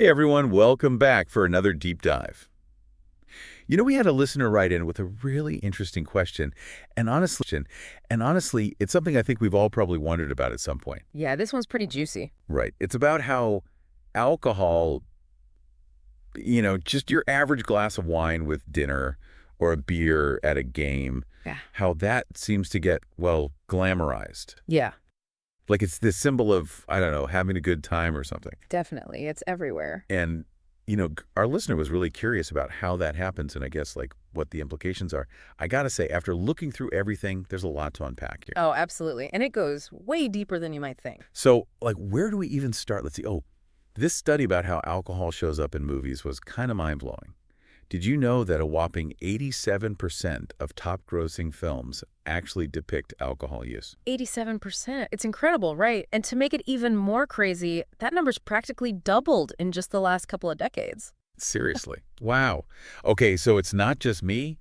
Hey everyone, welcome back for another deep dive. We had a listener write in with a really interesting question, and honestly, it's something I think we've all probably wondered about at some point. Yeah, this one's pretty juicy. Right. It's about how alcohol, just your average glass of wine with dinner or a beer at a game, Yeah. how that seems to get, well, glamorized. Yeah, Like it's this symbol of, I don't know, having a good time or something. definitely. It's everywhere. And, our listener was really curious about how that happens and I guess like what the implications are. I got to say, after looking through everything, there's a lot to unpack here. Oh, absolutely. And it goes way deeper than you might think. So, like, where do we even start? Let's see. Oh, this study about how alcohol shows up in movies was kind of mind-blowing. Did you know that a whopping 87% of top-grossing films actually depict alcohol use? 87%. It's incredible, right? And to make it even more crazy, that number's practically doubled in just the last couple of decades. Seriously. Wow. Okay, so it's not just me.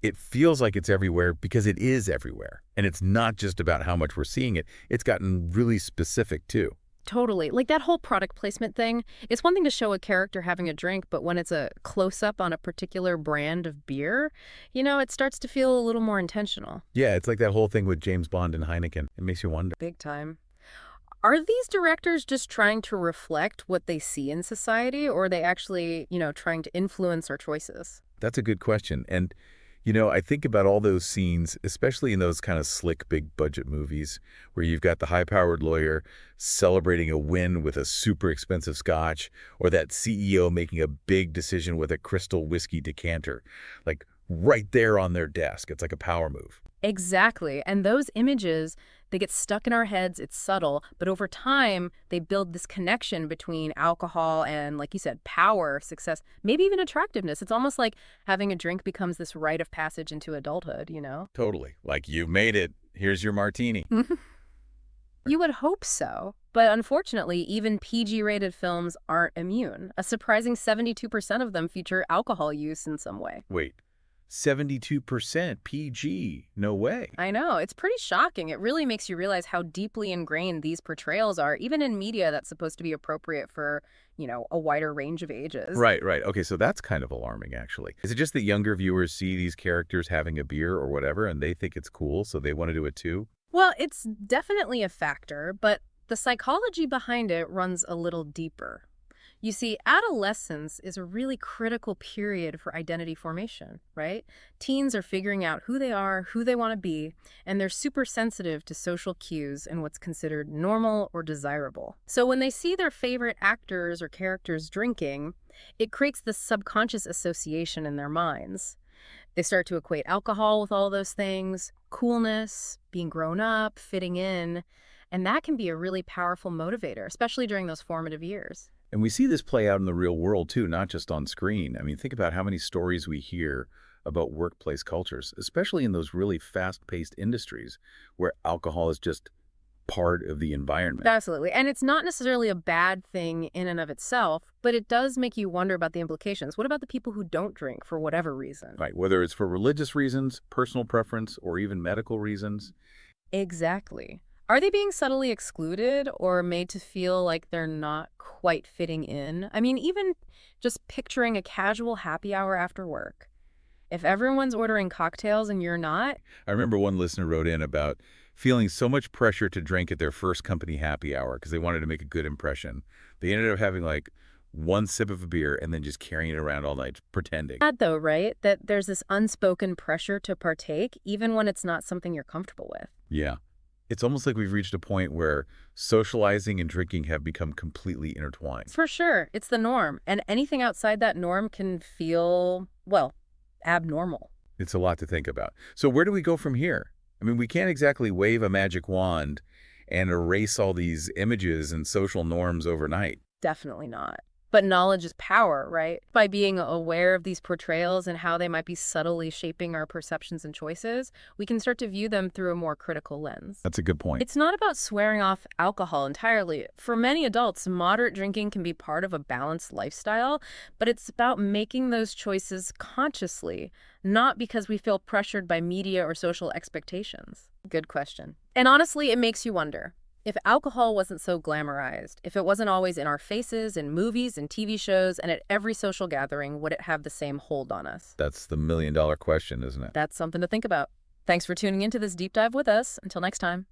It feels like it's everywhere because it is everywhere. And it's not just about how much we're seeing it. It's gotten really specific, too. Totally. Like that whole product placement thing, it's one thing to show a character having a drink, but when it's a close-up on a particular brand of beer, it starts to feel a little more intentional. Yeah, it's like that whole thing with James Bond and Heineken. It makes you wonder. Big time. Are these directors just trying to reflect what they see in society, or are they actually, trying to influence our choices? That's a good question. And, I think about all those scenes, especially in those kind of slick, big budget movies where you've got the high-powered lawyer celebrating a win with a super expensive scotch, or that CEO making a big decision with a crystal whiskey decanter, like right there on their desk. It's like a power move. Exactly. And those images, they get stuck in our heads. It's subtle, but over time, they build this connection between alcohol and, like you said, power, success, maybe even attractiveness. It's almost like having a drink becomes this rite of passage into adulthood? Totally. Like, you made it. Here's your martini. You would hope so. But unfortunately, even PG-rated films aren't immune. A surprising 72% of them feature alcohol use in some way. Wait, 72% PG. No way. I know. It's pretty shocking. It really makes you realize how deeply ingrained these portrayals are, even in media that's supposed to be appropriate for, a wider range of ages. Right, right. Okay, so that's kind of alarming, actually. Is it just that younger viewers see these characters having a beer or whatever, and they think it's cool, so they want to do it too? Well, it's definitely a factor, but the psychology behind it runs a little deeper. You see, adolescence is a really critical period for identity formation, right? Teens are figuring out who they are, who they want to be, and they're super sensitive to social cues and what's considered normal or desirable. So when they see their favorite actors or characters drinking, it creates this subconscious association in their minds. They start to equate alcohol with all those things, coolness, being grown up, fitting in, and that can be a really powerful motivator, especially during those formative years. And we see this play out in the real world, too, not just on screen. I mean, think about how many stories we hear about workplace cultures, especially in those really fast-paced industries where alcohol is just part of the environment. Absolutely. And it's not necessarily a bad thing in and of itself, but it does make you wonder about the implications. What about the people who don't drink for whatever reason? Right, whether it's for religious reasons, personal preference, or even medical reasons. Exactly. Are they being subtly excluded or made to feel like they're not quite fitting in? I mean, even just picturing a casual happy hour after work. If everyone's ordering cocktails and you're not, I remember one listener wrote in about feeling so much pressure to drink at their first company happy hour because they wanted to make a good impression. They ended up having like one sip of a beer and then just carrying it around all night, pretending. sad though, right? That there's this unspoken pressure to partake, even when it's not something you're comfortable with. Yeah. It's almost like we've reached a point where socializing and drinking have become completely intertwined. For sure, it's the norm. And anything outside that norm can feel, well, abnormal. It's a lot to think about. So where do we go from here? I mean, we can't exactly wave a magic wand and erase all these images and social norms overnight. Definitely not. But knowledge is power, right? By being aware of these portrayals and how they might be subtly shaping our perceptions and choices, we can start to view them through a more critical lens. That's a good point. It's not about swearing off alcohol entirely. For many adults, moderate drinking can be part of a balanced lifestyle, but it's about making those choices consciously, not because we feel pressured by media or social expectations. Good question. And honestly, it makes you wonder. If alcohol wasn't so glamorized, if it wasn't always in our faces, in movies and TV shows, and at every social gathering, would it have the same hold on us? That's the million-dollar question, isn't it? That's something to think about. Thanks for tuning into this deep dive with us. Until next time.